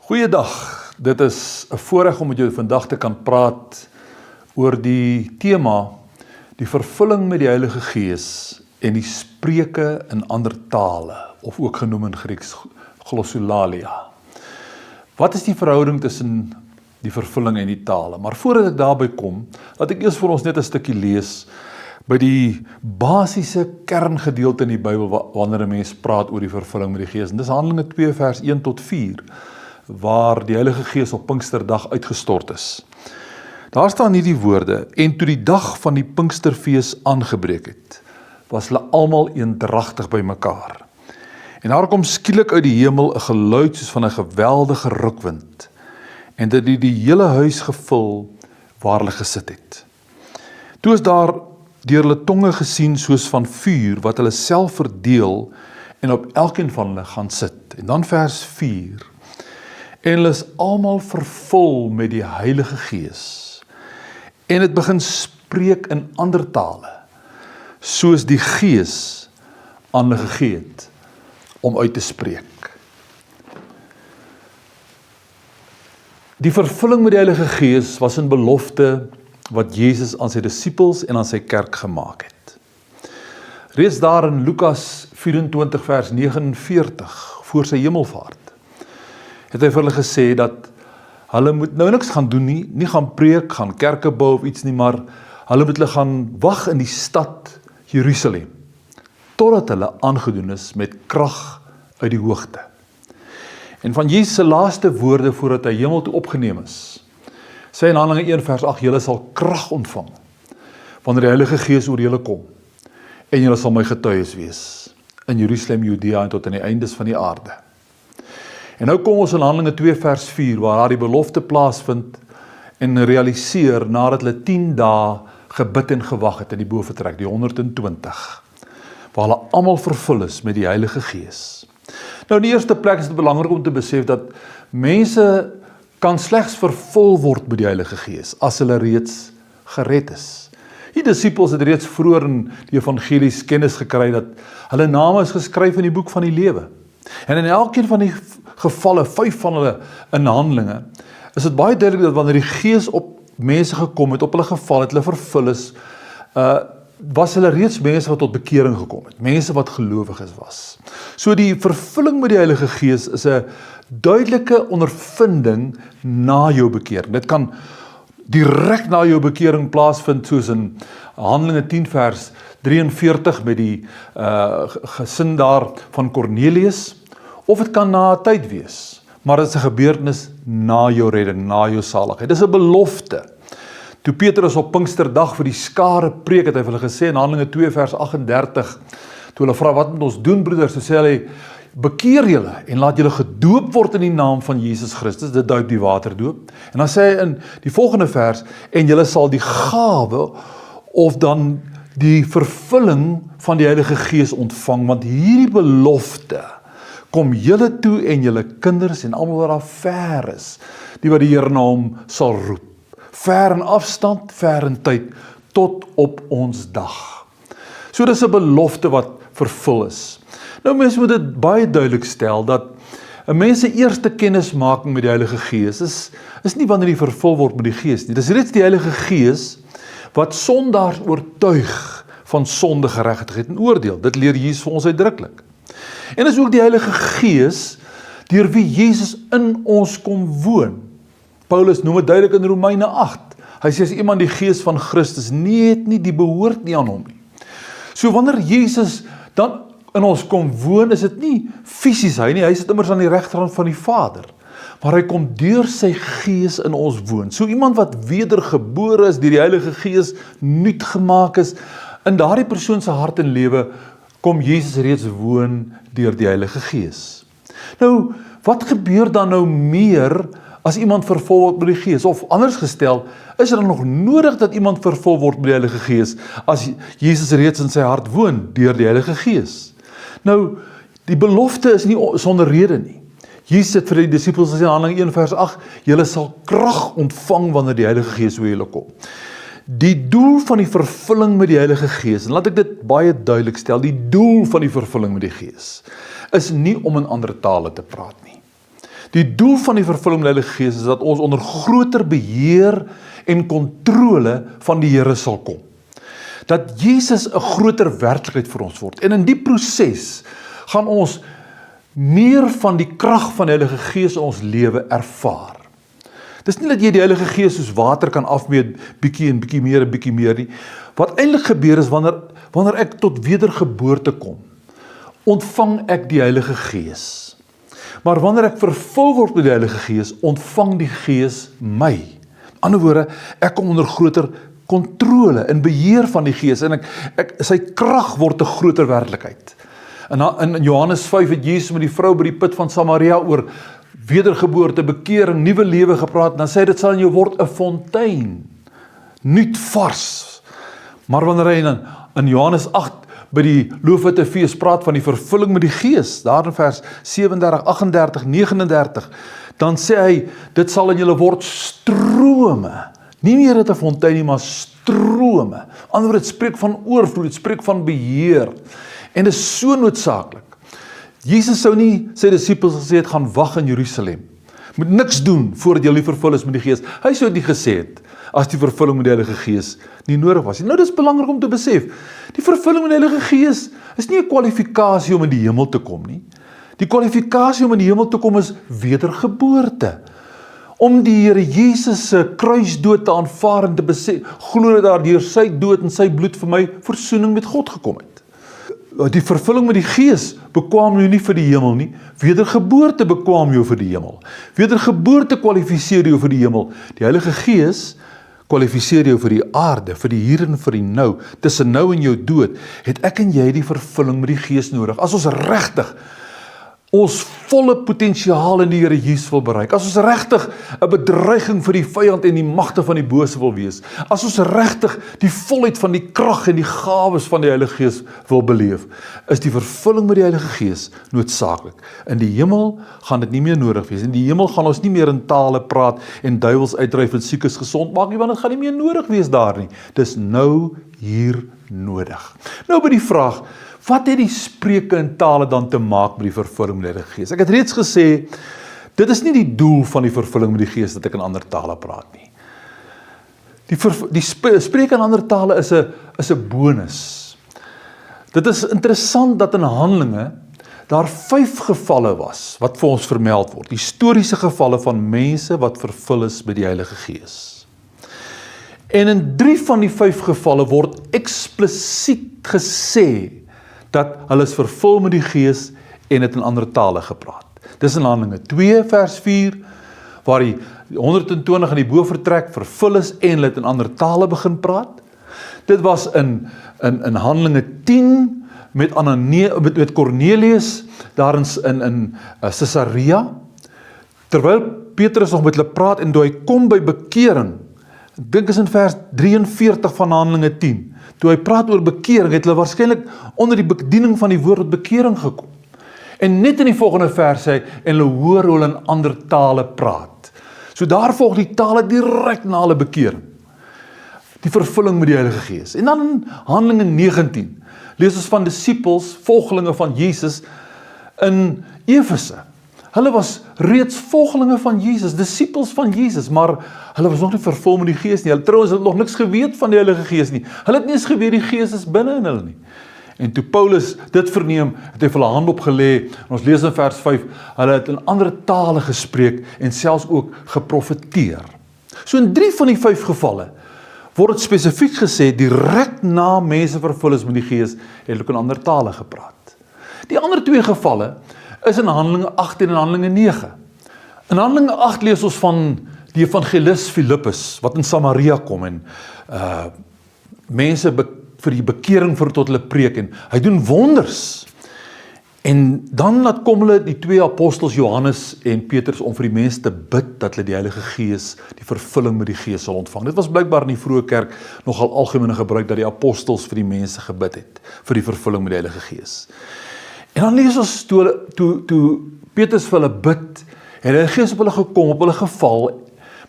Goeiedag, dit is 'n voorreg om met jou vandag te kan praat oor die tema, die vervulling met die Heilige Gees en die spreuke in ander tale, of ook genoem in Grieks glossolalia. Wat is die verhouding tussen die vervulling en die tale? Maar voordat ek daarby kom, laat ek eers vir ons net 'n stukkie lees by die basiese kerngedeelte in die Bybel wanneer 'n mens praat oor die vervulling met die Gees. En dis Handelinge 2 vers 1 tot 4, waar die Heilige Gees op Pinksterdag uitgestort is. Daar staan hierdie woorde: en toe die dag van die Pinksterfees aangebreek het, was hulle almal eendragtig by mekaar. En daar kom skielik uit die hemel 'n geluid soos van 'n geweldige rukwind, en dit het die hele huis gevul waar hulle gesit het. Toe is daar deur hulle tonge gesien soos van vuur, wat hulle self verdeel en op elkeen van hulle gaan sit. En dan vers 4. En hulle is almal vervul met die Heilige Gees. En het begin spreek in ander tale, soos die Gees aan hulle gegee het om uit te spreek. Die vervulling met die Heilige Gees was 'n belofte wat Jezus aan sy disippels en aan sy kerk gemaak het. Reeds daar in Lukas 24 vers 49, voor sy hemelvaart, het hy vir hulle gesê dat hulle moet nou niks gaan doen nie gaan preek, gaan kerke bou of iets nie, maar hulle moet hulle gaan wag in die stad Jerusalem, totdat hulle aangedoen is met krag uit die hoogte. En van Jesus se laaste woorde voordat hy hemel toe opgeneem is, sê in Handelinge 1 vers 8, julle sal krag ontvang, wanneer die Heilige Gees oor julle kom, en julle sal my getuies wees, in Jerusalem, Judea en tot aan die eindes van die aarde. En nou kom ons in Handelinge 2 vers 4, waar daar die belofte plaasvind en realiseer, nadat hulle 10 dae gebid en gewag het in die boventrek, die 120, waar hulle almal vervul is met die Heilige Gees. Nou in die eerste plek is dit belangrik om te besef dat mense kan slegs vervul word met die Heilige Gees, as hulle reeds gered is. Die disippels het reeds vroeër in die evangelies kennis gekry dat hulle name is geskryf in die boek van die lewe. En in elkeen van die gevalle, 5 van hulle in Handelinge, is dit baie duidelik dat wanneer die Gees op mense gekom het, op hulle geval het, hulle vervul is, was hulle reeds mense wat tot bekering gekom het, mense wat gelowiges was. So die vervulling met die Heilige Gees is 'n duidelike ondervinding na jou bekering. Dit kan direk na jou bekering plaasvind, soos in Handelinge 10 vers 43 met die gesin daar van Cornelius, of het kan na 'n tyd wees, maar dit is 'n gebeurtenis na jou redding, na jou saligheid. Dit is 'n belofte. Toe Petrus op Pinksterdag vir die skare preek, het hy vir hulle gesê in Handelinge 2 vers 38, toe hulle vra, wat moet ons doen broeders, toe sê hy, bekeer julle en laat julle gedoop word in die naam van Jesus Christus, dit dui op die waterdoop. En dan sê hy in die volgende vers, en julle sal die gawe of dan die vervulling van die Heilige Gees ontvang, want hierdie belofte kom julle toe en julle kinders en almal wat daar ver is, die wat die Here na hom sal roep. Ver in afstand, ver in tyd, tot op ons dag. So dis 'n belofte wat vervul is. Nou mense moet dit baie duidelik stel, dat 'n mens se eerste kennismaking met die Heilige Gees is nie wanneer die vervul word met die Gees nie. Dis reeds die Heilige Gees wat sondaars oortuig van sonde, geregtigheid en oordeel. Dit leer Jesus vir ons uitdruklik. En is ook die Heilige Gees deur wie Jesus in ons kom woon. Paulus noem dit duidelik in Romeine 8. Hy sê as iemand die Gees van Christus nie het nie, die behoort nie aan hom nie. So wanneer Jesus dan in ons kom woon, is dit nie fisies hy nie, hy sit immers aan die regterhand van die Vader, maar hy kom deur sy Gees in ons woon. So iemand wat wedergebore is, deur die Heilige Gees nuut gemaak is, in daardie persoon se hart en lewe kom Jesus reeds woon deur die Heilige Gees. Nou, wat gebeur dan nou meer as iemand vervul word met die Gees? Of anders gestel, is er nog nodig dat iemand vervul word met die Heilige Gees, as Jesus reeds in sy hart woon deur die Heilige Gees? Nou, die belofte is nie sonder rede nie. Jesus het vir die disippels gesê in Handelinge 1 vers 8, julle sal krag ontvang wanneer die Heilige Gees oor julle kom. Die doel van die vervulling met die Heilige Gees, en laat ek dit baie duidelik stel, die doel van die vervulling met die Gees, is nie om in ander tale te praat nie. Die doel van die vervulling met die Heilige Gees is dat ons onder groter beheer en kontrole van die Here sal kom. Dat Jesus 'n groter werklikheid vir ons word. En in die proses gaan ons meer van die krag van die Heilige Gees in ons lewe ervaar. Dis nie dat jy die Heilige Gees soos water kan afmeet, bietjie en bietjie meer nie. Wat eintlik gebeur is wanneer ek tot wedergeboorte kom, ontvang ek die Heilige Gees. Maar wanneer ek vervul word met die Heilige Gees, ontvang die Gees my. In ander woorde, ek kom onder groter kontrole en beheer van die Gees en sy krag word 'n groter werklikheid. In Johannes 5 het Jesus met die vrou by die put van Samaria oor wedergeboorte, bekering, nuwe lewe gepraat, en dan sê hy, dit sal in jou word 'n fontein, nuut vars. Maar wanneer hy in Johannes 8 by die Loofhuttefees praat van die vervulling met die Gees, daar in vers 37, 38, 39, dan sê hy, dit sal in julle word strome, nie meer uit 'n fontein nie, maar strome. Anderswoorde, dit spreek van oorvloed, dit spreek van beheer, en dit is so noodsaaklik. Jesus sou nie sy disippels gesê het, gaan wag in Jerusalem, moet niks doen voordat jy vervul is met die Gees. Hy sou nie gesê het, as die vervulling met die Heilige Gees nie nodig was. Nou, dit is belangrik om te besef, die vervulling met die Heilige Gees is nie 'n kwalifikasie om in die hemel te kom nie. Die kwalifikasie om in die hemel te kom is wedergeboorte. Om die Here Jesus se kruisdood te aanvaar en te besef, glo dat daar deur sy dood en sy bloed vir my versoening met God gekom het. Die vervulling met die Gees bekwam jou nie vir die hemel nie, wedergeboorte bekwam jou vir die hemel. Wedergeboorte kwalifiseer jou vir die hemel. Die Heilige Gees kwalifiseer jou vir die aarde, vir die hier en vir die nou. Tussen nou en jou dood het ek en jy die vervulling met die Gees nodig. As ons regtig ons volle potensiaal in die Here Jesus wil bereik, as ons regtig 'n bedreiging vir die vyand en die magte van die bose wil wees, as ons regtig die volheid van die krag en die gawes van die Heilige Gees wil beleef, is die vervulling met die Heilige Gees noodsaaklik. In die hemel gaan dit nie meer nodig wees. In die hemel gaan ons nie meer in tale praat en duiwels uitdryf en siekes gesond maak nie, want dit gaan nie meer nodig wees daar nie. Dis nou hier nodig. Nou by die vraag, wat het die spreuke in tale dan te maak met die vervulling met die Heilige Gees? Ek het reeds gesê, dit is nie die doel van die vervulling met die Gees dat ek in ander tale praat nie. Die spreuke in ander tale is 'n bonus. Dit is interessant dat in Handelinge daar 5 gevalle was wat vir ons vermeld word. Historiese gevalle van mense wat vervul is met die Heilige Gees. En in 3 van die 5 gevalle word eksplisiet gesê dat hulle is vervul met die Gees en het in ander tale gepraat. Dis in Handelinge 2 vers 4, waar die 120 in die bovertrek vervul is en hulle het in ander tale begin praat. Dit was in Handelinge 10 met Cornelius daar in Caesarea, terwyl Petrus nog met hulle praat en toe hy kom by bekering, ek dink is in vers 43 van Handelinge 10, toe hy praat oor bekering, het hulle waarskynlik onder die bediening van die woord tot bekering gekom. En net in die volgende vers sê hy, en hulle hoor hoe hulle in ander tale praat. So daar volg die tale direk na hulle bekering. Die vervulling met die Heilige Gees. En dan in Handelinge 19, lees ons van disippels, volgelinge van Jesus in Efese. Hulle was reeds volgelinge van Jesus, disippels van Jesus, maar hulle was nog nie vervul met die Gees nie. Hulle trouwens het nog niks geweet van die Heilige Gees nie. Hulle het nie eens geweet die Gees is binne in hulle nie. En toe Paulus dit verneem, het hy vir hulle hand opgelê, en ons lees in vers 5, hulle het in ander tale gespreek en selfs ook geprofeteer. So in 3 van die 5 gevalle word dit spesifiek gesê, direk na mense vervul is met die Gees, het hulle in ander tale gepraat. Die ander 2 gevalle is in Handelinge 8 en in Handelinge 9. In Handelinge 8 lees ons van die evangelis Filippus, wat in Samaria kom en mense vir die bekering tot hulle preek en hy doen wonders. En dan kom hulle, die 2 apostels Johannes en Petrus, om vir die mense te bid dat hulle die Heilige Gees, die vervulling met die Gees sal ontvang. Dit was blykbaar in die vroeë kerk nogal algemene gebruik dat die apostels vir die mense gebid het vir die vervulling met die Heilige Gees. En dan lees ons toe Petrus vir hulle bid, en die Gees op hulle gekom, op hulle geval,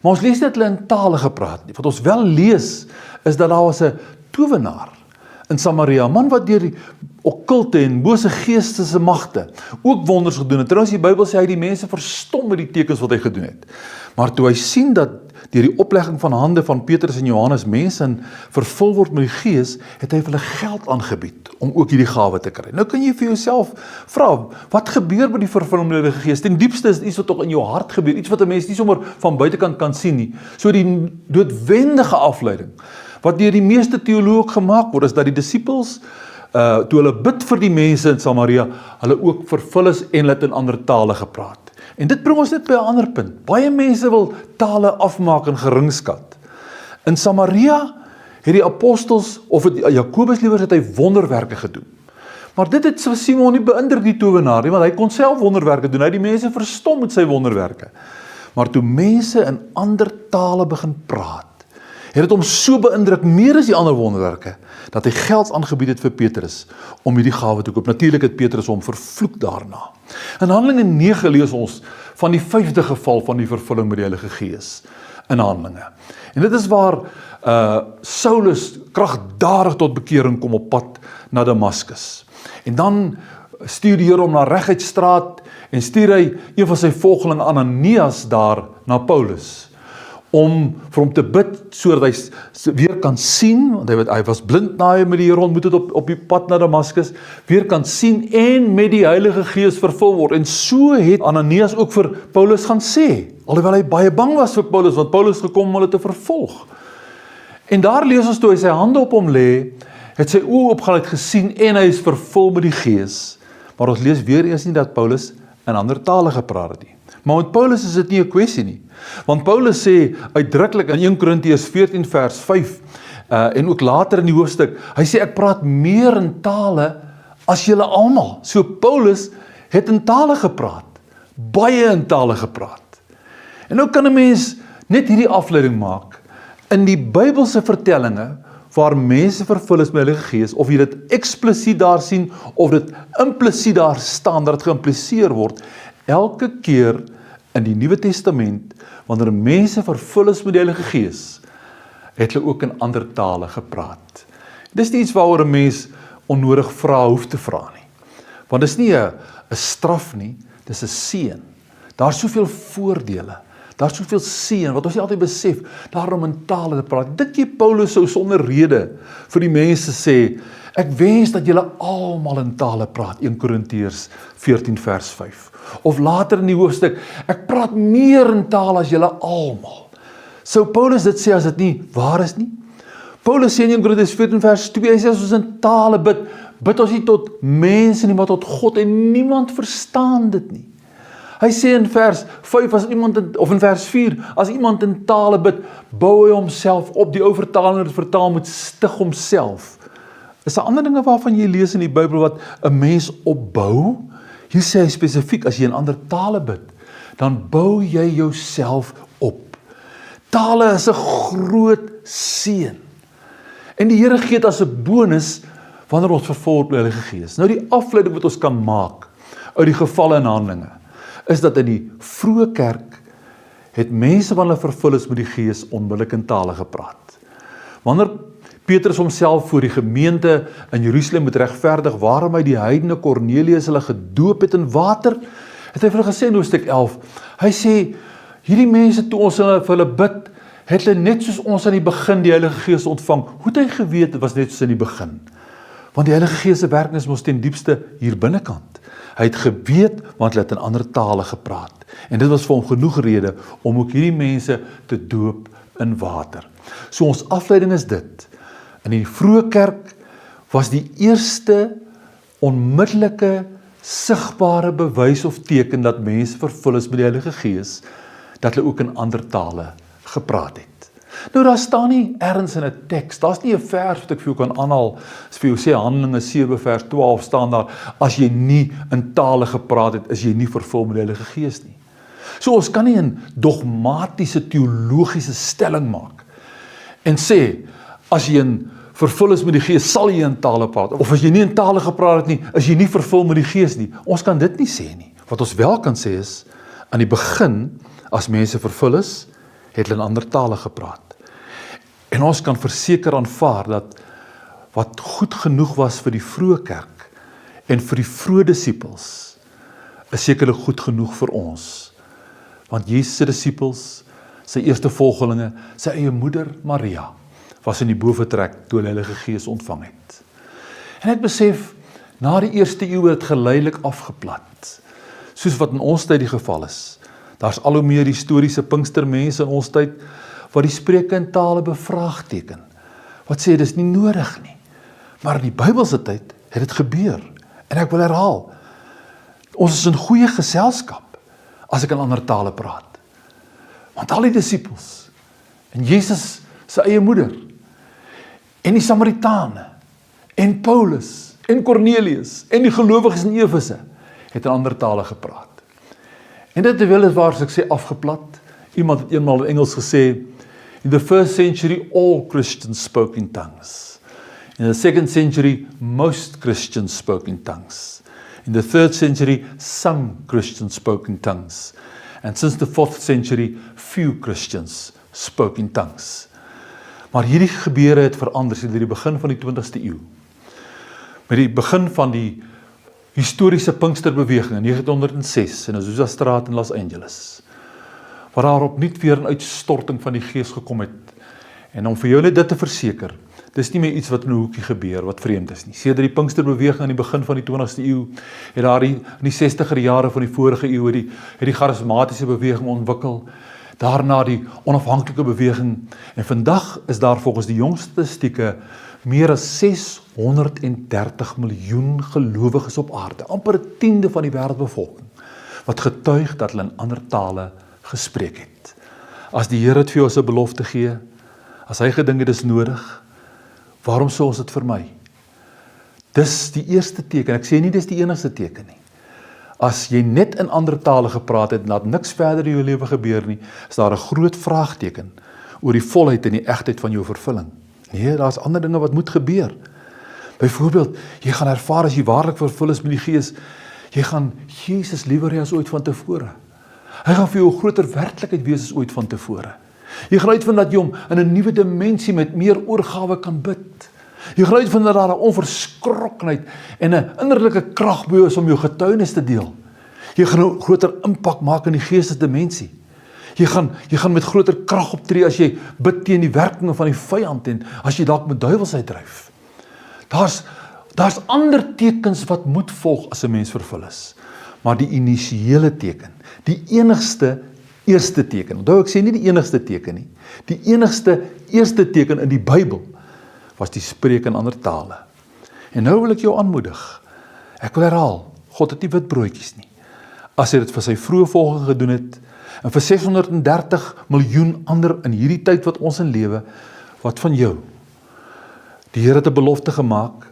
maar ons lees nie dat hulle in tale gepraat nie. Wat ons wel lees, is dat daar was 'n towenaar, in Samaria, 'n man wat deur die okkulte en bose geeste se magte ook wonders gedoen het. Trouwens, die Bybel sê hy die mense verstom met die tekens wat hy gedoen het. Maar toe hy sien dat deur die oplegging van hande van Petrus en Johannes mense vervul word met die Gees, het hy vir hulle geld aangebied om ook hierdie gawe te kry. Nou kan jy vir jouself vra, wat gebeur met die vervulling met die Heilige Gees? Ten diepste is dit iets wat tog in jou hart gebeur, iets wat 'n mens nie sommer van buitekant kan sien nie. So die noodwendige afleiding wat deur die meeste teoloë gemaak word, is dat die disippels, toe hulle bid vir die mense in Samaria, hulle ook vervul is en hulle het in ander tale gepraat. En dit bring ons net by 'n ander punt. Baie mense wil tale afmaak en geringskat. In Samaria het die apostels, of Jakobus liewer, het hy wonderwerke gedoen. Maar dit het Simon nie beïndruk, die towenaar nie, want hy kon self wonderwerke doen. Hy het die mense verstom met sy wonderwerke. Maar toe mense in ander tale begin praat, het dit hom so beïndruk, meer as die ander wonderwerke, dat hy geld aangebied het vir Petrus om hierdie gawe te koop. Natuurlik het Petrus hom vervloek daarna. In Handelinge 9 lees ons van die 5de geval van die vervulling met die Heilige Gees in Handelinge. En dit is waar Saulus kragtadig tot bekering kom op pad na Damaskus. En dan stuur die Here hom na Reguitstraat en stuur hy een van sy volgelinge Ananias daar na Paulus, om vir hom te bid, sodat hy weer kan sien, want hy was blind na hy met die Here ontmoet het op die pad na Damaskus, weer kan sien en met die Heilige Gees vervul word. En so het Ananias ook vir Paulus gaan sê, alhoewel hy baie bang was vir Paulus, want Paulus gekom om hulle te vervolg. En daar lees ons toe hy sy hande op hom lê, het sy oë opgegaan, het gesien en hy is vervul met die Gees. Maar ons lees weer eens nie dat Paulus in ander tale gepraat het nie. Maar met Paulus is dit nie 'n kwessie nie. Want Paulus sê uitdruklik in 1 Korintiërs 14 vers 5 en ook later in die hoofstuk, hy sê ek praat meer in tale as julle almal. So Paulus het in tale gepraat, baie in tale gepraat. En nou kan 'n mens net hierdie afleiding maak in die Bybelse vertellinge waar mense vervul is met die Heilige Gees, of jy dit eksplisiet daar sien of dit implisiet daar staan dat dit geïmpliseer word. Elke keer in die Nuwe Testament, wanneer mense vervul is met die Heilige Gees, het hulle ook in ander tale gepraat. Dis nie iets waaroor 'n mens onnodig hoef te vra nie. Want dis nie 'n straf nie, dis 'n seën. Daar's soveel voordele, daar's soveel seën, wat ons nie altyd besef, daarom in tale te praat. Dink jy Paulus sou sonder rede vir die mense sê, ek wens dat julle almal in tale praat, 1 Korintiërs 14 vers 5. Of later in die hoofstuk, ek praat meer in tale as julle almal. Sou Paulus dit sê as dit nie waar is nie? Paulus sê in 1 Korintiërs 14 vers 2, hy sê as ons in tale bid, bid ons nie tot mense nie, maar tot God, en niemand verstaan dit nie. Hy sê in vers 5, of in vers 4, as iemand in tale bid, bou hy homself op. Die ou vertaling het vertaal met stig homself. Is daar ander dinge waarvan jy lees in die Bybel wat 'n mens opbou? Hier sê hy spesifiek, as jy in ander tale bid, dan bou jy jouself op. Tale is 'n groot seën. En die Here gee dit as 'n bonus wanneer ons vervul word met die Heilige Gees. Nou die afleiding wat ons kan maak uit die gevalle in Handelinge, is dat in die vroeë kerk het mense wanneer hulle vervul is met die Gees onmiddellik in tale gepraat. Wanneer Petrus homself voor die gemeente in Jerusalem moet regverdig waarom hy die heidene Kornelius hulle gedoop het in water, het hy vir hulle gesê in hoofstuk 11, hy sê, hierdie mense toe ons vir hulle bid, het hulle net soos ons aan die begin die Heilige Gees ontvang. Hoe het hy geweet, dit was net soos in die begin? Want die Heilige Gees se werking is mos ten diepste hier binnekant. Hy het geweet, want hulle het in ander tale gepraat. En dit was vir hom genoeg rede om ook hierdie mense te doop in water. So ons afleiding is dit. In die vroeë kerk was die eerste onmiddellike, sigbare bewys of teken dat mense vervul is met die Heilige Gees, dat hulle ook in ander tale gepraat het. Nou daar staan nie ergens in 'n teks, daar's nie 'n vers wat ek vir jou kan aanhaal, as vir jou sê Handelinge 7 vers 12 staan daar, as jy nie in tale gepraat het, is jy nie vervul met die Heilige Gees nie. So ons kan nie 'n dogmatiese teologiese stelling maak en sê, as jy vervul is met die Gees, sal jy in tale praat, of as jy nie in tale gepraat het nie, is jy nie vervul met die Gees nie. Ons kan dit nie sê nie. Wat ons wel kan sê is, aan die begin, as mense vervul is, het hulle in ander tale gepraat. En ons kan verseker aanvaar dat wat goed genoeg was vir die vroeë kerk en vir die vroeë disippels, is sekerlik goed genoeg vir ons. Want Jesus se disippels, sy eerste volgelinge, sy eie moeder Maria, was in die boventrek toe hulle Heilige Gees ontvang het. En ek besef, na die eerste eeu het dit geleidelik afgeplat, soos wat in ons tyd die geval is. Daar's al hoe meer historiese Pinkstermense in ons tyd, wat die spreuke en tale bevraagteken, wat sê dis nie nodig nie. Maar in die Bybelse tyd het dit gebeur, en ek wil herhaal, ons is in goeie geselskap, as ek in ander tale praat. Want al die disippels, en Jesus sy eie moeder, en die Samaritane, en Paulus, en Cornelius, en die gelowiges in Efese, het in ander tale gepraat. En dit terwyl het waar, as ek sê, afgeplat. Iemand het eenmaal in Engels gesê, in the first century all Christians spoke in tongues. In the second century most Christians spoke in tongues. In the third century some Christians spoke in tongues. And since the 4th century few Christians spoke in tongues. Maar hierdie gebeure het verander sedert die begin van die 20ste eeu. Met die begin van die historiese Pinksterbeweging in 1906 in Azusa Straat in Los Angeles, waar daar opnuut weer 'n uitstorting van die Gees gekom het. En om vir jou net dit te verseker, dis nie meer iets wat in 'n hoekie gebeur, wat vreemd is nie. Sedert die Pinksterbeweging aan die begin van die 20ste eeu, het daar in die 60er jare van die vorige eeu, het die charismatiese beweging ontwikkel, daarna die onafhanklike beweging, en vandag is daar volgens die jongste statistieke meer as 630 miljoen gelowiges op aarde, amper 1/10 van die wêreldbevolking, wat getuig dat hulle in ander tale gespreek het. As die Here het vir ons 'n belofte gee, as hy gedink het is nodig, waarom sou ons dit vermy? Dis die eerste teken, ek sê nie dis die enigste teken nie. As jy net in ander tale gepraat het, en dat niks verder in jou lewe gebeur nie, is daar 'n groot vraagteken oor die volheid en die egtheid van jou vervulling. Nee, daar's ander dinge wat moet gebeur. Byvoorbeeld, jy gaan ervaar as jy waarlik vervul is met die Gees, jy gaan Jesus liewer hê as ooit van tevore. Hy gaan vir jou 'n groter werklikheid wees as ooit van tevore. Jy gaan uitvind dat jy hom in 'n nuwe dimensie met meer oorgawe kan bid. Jy gaan uitvind dat daar 'n onverskrokkenheid en 'n innerlike krag by jou is om jou getuienis te deel. Jy gaan 'n groter impak maak in die geestesdimensie. Jy gaan met groter krag optree as jy bid teen die werkinge van die vyand en as jy dalk met duiwels uitdryf. Daar's ander tekens wat moet volg as 'n mens vervul is. Maar die initiële teken, die enigste eerste teken, onthou ek sê nie die enigste teken nie, die enigste eerste teken in die Bybel was die spreek in ander tale. En nou wil ek jou aanmoedig, ek wil herhaal, God het nie wit broodjies nie. As hy dit vir sy vroeë volgelinge gedoen het, en vir 630 miljoen ander in hierdie tyd wat ons in lewe, wat van jou? Die Here het 'n belofte gemaak.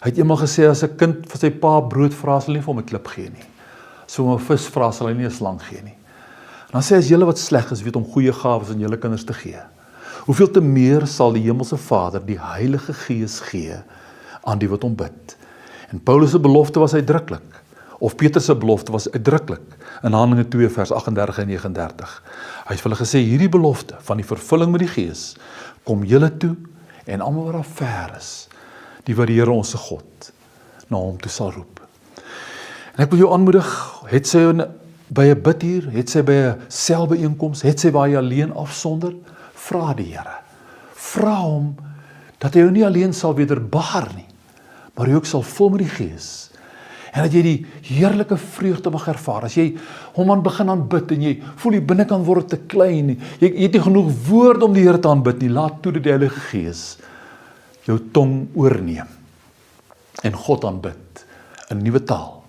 Hy het eendag gesê, as 'n kind vir sy pa brood vra, sal hy nie vir hom 'n klip gee nie. So om 'n vis vra, sal hy nie 'n slang gee nie. En dan sê hy, as julle wat sleg is, weet om goeie gawes aan julle kinders te gee, hoeveel te meer sal die Hemelse Vader die Heilige Gees gee aan die wat hom bid. En Paulus se belofte was uitdruklik, of Petrus se belofte was uitdruklik, in Handelinge 2 vers 38 en 39. Hy het vir hulle gesê, hierdie belofte van die vervulling met die Gees, kom julle toe, en almal wat daar ver is, die wat die Here ons se God na hom toe sal roep. En ek wil jou aanmoedig, het sy by 'n bidhuur, het sy by 'n selbyeenkoms, het sy waar jy alleen afsonder, vra die Here. Vra hom dat hy jou nie alleen sal wederbaar nie, maar jy ook sal vul met die Gees. En dat jy die heerlike vreugde mag ervaar. As jy hom aan begin aanbid en jy voel die binnekant word te klein, jy het nie genoeg woorde om die Here te aanbid nie, laat toe dat die Heilige Gees jou tong oorneem en God aanbid in 'n nuwe taal.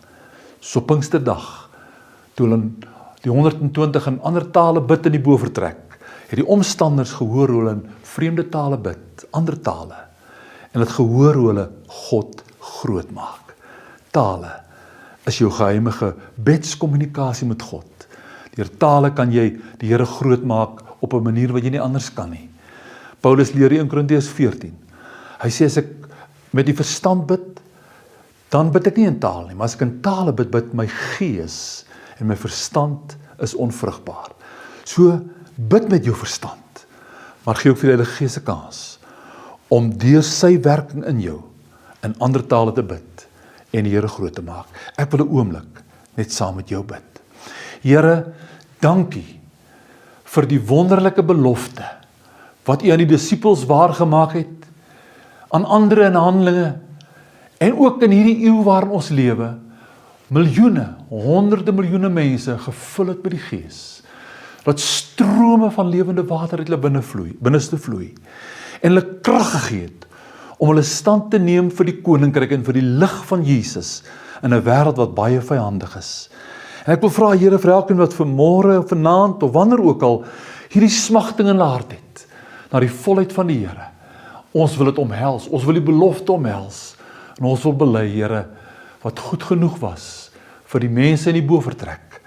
So Pinksterdag, toe hulle die 120 in ander tale bid in die bovertrek, het die omstanders gehoor hoe hulle in vreemde tale bid, ander tale, en het gehoor hoe hulle God groot maak. Tale is jou geheime gebedskommunikasie met God. Deur tale kan jy die Here groot maak op 'n manier wat jy nie anders kan nie. Paulus leer in Korintiërs 14. Hy sê, as ek met die verstand bid, dan bid ek nie in taal nie, maar as ek in tale bid, bid my gees en my verstand is onvrugbaar. So, bid met jou verstand, maar gee ook vir die Heilige Gees 'n kans om deur sy werking in jou in ander tale te bid en die Here groot te maak. Ek wil 'n oomblik net saam met jou bid. Here, dankie vir die wonderlike belofte wat U aan die disippels waargemaak het, aan ander in Handelinge, en ook in hierdie eeu waarin ons lewe, miljoene, honderde miljoene mense gevul het met die Gees, dat strome van lewende water uit hulle binneste vloei, en hulle krag gegee het, om hulle stand te neem vir die koninkryk en vir die lig van Jesus, in 'n wêreld wat baie vyandig is. En ek wil vra, Here, vir elkeen wat vanmôre of vanaand of wanneer ook al hierdie smagting in hulle hart het, na die volheid van die Here. Ons wil dit omhels, ons wil die belofte omhels, en ons wil bely, Here, wat goed genoeg was vir die mense in die bovertrek,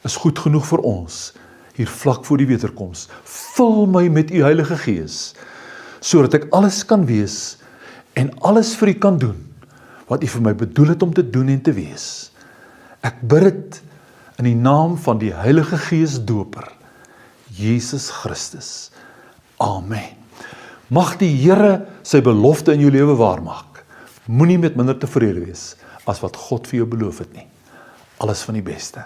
is goed genoeg vir ons, hier vlak voor die wederkoms. Vul my met U Heilige Gees, sodat ek alles kan wees, en alles vir U kan doen, wat U vir my bedoel het om te doen en te wees. Ek bid dit in die naam van die Heilige Gees Doper, Jesus Christus. Amen. Mag die Here sy belofte in jou lewe waarmaak. Moenie met minder tevrede wees as wat God vir jou beloof het nie. Alles van die beste.